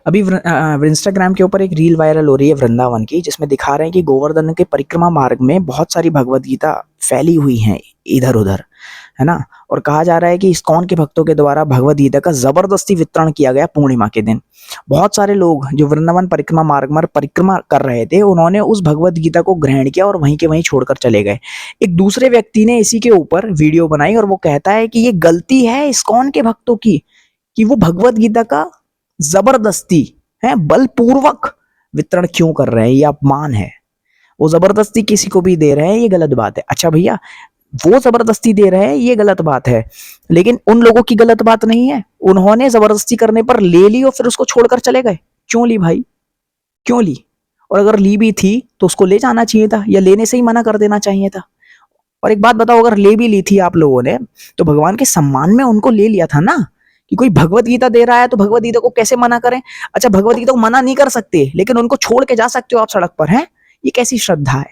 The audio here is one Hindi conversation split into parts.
अभी इंस्टाग्राम के ऊपर एक रील वायरल हो रही है वृंदावन की, जिसमें दिखा रहे हैं कि गोवर्धन के परिक्रमा मार्ग में बहुत सारी भगवत गीता फैली हुई हैं इधर उधर, है ना। और कहा जा रहा है कि इस्कॉन के भक्तों के द्वारा भगवत गीता का जबरदस्ती वितरण किया गया पूर्णिमा के दिन। बहुत सारे लोग जो वृंदावन परिक्रमा मार्ग में परिक्रमा कर रहे थे, उन्होंने उस भगवत गीता को ग्रहण किया और वहीं के वहीं छोड़कर चले गए। एक दूसरे व्यक्ति ने इसी के ऊपर वीडियो बनाई और वो कहता है कि ये गलती है इस्कॉन के भक्तों की कि वो भगवत गीता का जबरदस्ती है बलपूर्वक वितरण क्यों कर रहे हैं। ये अपमान है। वो जबरदस्ती किसी को भी दे रहे हैं, ये गलत बात है। अच्छा भैया, वो जबरदस्ती दे रहे हैं, ये गलत बात है, लेकिन उन लोगों की गलत बात नहीं है। उन्होंने जबरदस्ती करने पर ले ली और फिर उसको छोड़कर चले गए। क्यों ली भाई, क्यों ली? और अगर ली भी थी तो उसको ले जाना चाहिए था, या लेने से ही मना कर देना चाहिए था। और एक बात बताओ, अगर ले भी ली थी आप लोगों ने, तो भगवान के सम्मान में उनको ले लिया था ना। कि कोई भगवत गीता दे रहा है तो भगवत गीता को कैसे मना करें? अच्छा, भगवत गीता को मना नहीं कर सकते, लेकिन उनको छोड़ के जा सकते हो आप सड़क पर, हैं? ये कैसी श्रद्धा है?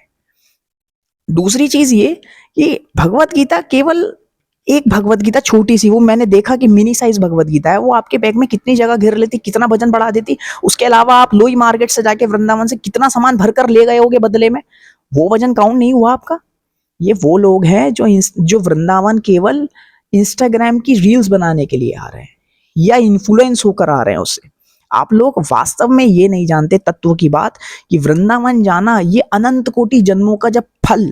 दूसरी चीज ये कि भगवत गीता केवल एक भगवत गीता छोटी सी, वो मैंने देखा कि मिनी साइज भगवत गीता है, वो आपके बैग में कितनी जगह घेर लेती, कितना वजन बढ़ा देती। उसके अलावा आप लोई मार्केट से जाके वृंदावन से कितना सामान भरकर ले गए होगे बदले में, वो वजन काउंट नहीं हुआ आपका। ये वो लोग हैं जो वृंदावन केवल इंस्टाग्राम की रील्स बनाने के लिए आ रहे हैं, या इन्फ्लुएंस होकर आ रहे हैं उससे। आप लोग वास्तव में ये नहीं जानते तत्व की बात, कि वृंदावन जाना ये अनंत कोटि जन्मों का जब फल,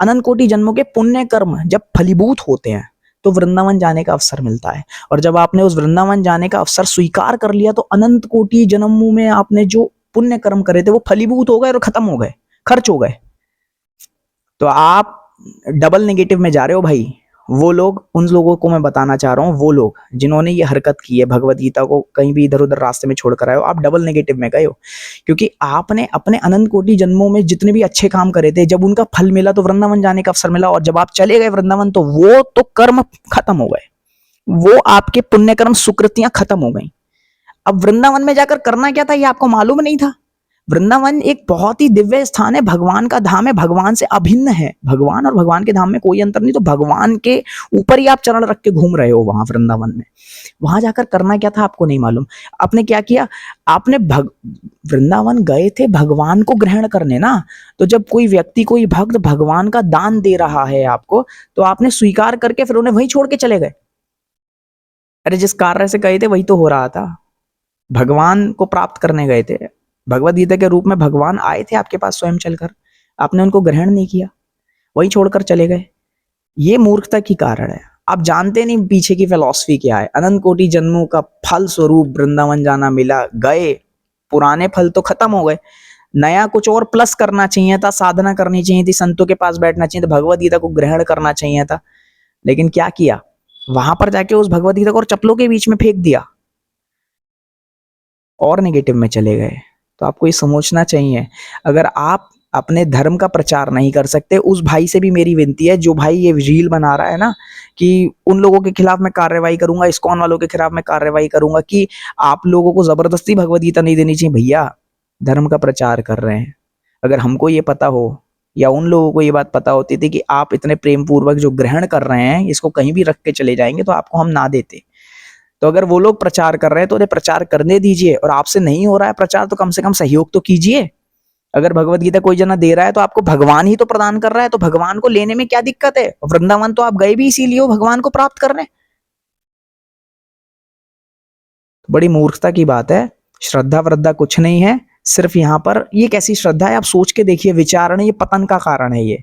अनंत कोटि जन्मों के पुण्य कर्म जब फलीभूत होते हैं, तो वृंदावन जाने का अवसर मिलता है। और जब आपने उस वृंदावन जाने का अवसर स्वीकार कर लिया, तो अनंत कोटि जन्मों में आपने जो पुण्य कर्म करे थे वो फलीभूत हो गए और खत्म हो गए, खर्च हो गए। तो आप डबल नेगेटिव में जा रहे हो भाई। वो लोग, उन लोगों को मैं बताना चाह रहा हूँ, वो लोग जिन्होंने ये हरकत की है, भगवत गीता को कहीं भी इधर उधर रास्ते में छोड़कर आए हो, आप डबल नेगेटिव में गए हो। क्योंकि आपने अपने अनंत कोटि जन्मों में जितने भी अच्छे काम करे थे, जब उनका फल मिला तो वृंदावन जाने का अवसर मिला, और जब आप चले गए वृंदावन तो वो तो कर्म खत्म हो गए, वो आपके पुण्य कर्म सुकृतियां खत्म हो गई। अब वृंदावन में जाकर करना क्या था, ये आपको मालूम नहीं था? वृंदावन एक बहुत ही दिव्य स्थान है, भगवान का धाम है, भगवान से अभिन्न है। भगवान और भगवान के धाम में कोई अंतर नहीं, तो भगवान के ऊपर ही आप चरण रख के घूम रहे हो वहां वृंदावन में। वहां जाकर करना क्या था आपको नहीं मालूम। आपने क्या किया? आपने वृंदावन गए थे भगवान को ग्रहण करने ना। तो जब कोई व्यक्ति, कोई भक्त भगवान का दान दे रहा है आपको, तो आपने स्वीकार करके फिर उन्हें वहीं छोड़ के चले गए। अरे जिस कार्य से गए थे वही तो हो रहा था, भगवान को प्राप्त करने गए थे। भगवत गीता के रूप में भगवान आए थे आपके पास स्वयं चलकर, आपने उनको ग्रहण नहीं किया, वही छोड़कर चले गए। ये मूर्खता की कारण है। आप जानते नहीं पीछे की फिलॉसफी क्या है। अनंत कोटि जन्मों का फल स्वरूप वृंदावन जाना मिला, गए, पुराने फल तो खत्म हो गए, नया कुछ और प्लस करना चाहिए था, साधना करनी चाहिए थी, संतों के पास बैठना चाहिए था, भगवत गीता को ग्रहण करना चाहिए था। लेकिन क्या किया? वहां पर जाके उस भगवत गीता को और चप्पलों के बीच में फेंक दिया और नेगेटिव में चले गए। तो आपको ये समझना चाहिए, अगर आप अपने धर्म का प्रचार नहीं कर सकते, उस भाई से भी मेरी विनती है, जो भाई ये रील बना रहा है ना, कि उन लोगों के खिलाफ मैं कार्रवाई करूंगा, इस्कॉन वालों के खिलाफ मैं कार्रवाई करूंगा, कि आप लोगों को जबरदस्ती भगवत गीता नहीं देनी चाहिए। भैया, धर्म का प्रचार कर रहे हैं। अगर हमको ये पता हो, या उन लोगों को ये बात पता होती थी कि आप इतने प्रेम पूर्वक जो ग्रहण कर रहे हैं, इसको कहीं भी रख के चले जाएंगे, तो आपको हम ना देते। तो अगर वो लोग प्रचार कर रहे हैं तो उन्हें प्रचार करने दीजिए, और आपसे नहीं हो रहा है प्रचार तो कम से कम सहयोग तो कीजिए। अगर भगवत गीता कोई जना दे रहा है तो आपको भगवान ही तो प्रदान कर रहा है, तो भगवान को लेने में क्या दिक्कत है? वृंदावन तो आप गए भी इसीलिए हो, भगवान को प्राप्त करने। बड़ी मूर्खता की बात है। श्रद्धा वृद्धा कुछ नहीं है, सिर्फ यहाँ पर ये कैसी श्रद्धा है, आप सोच के देखिए, विचारण, ये पतन का कारण है ये।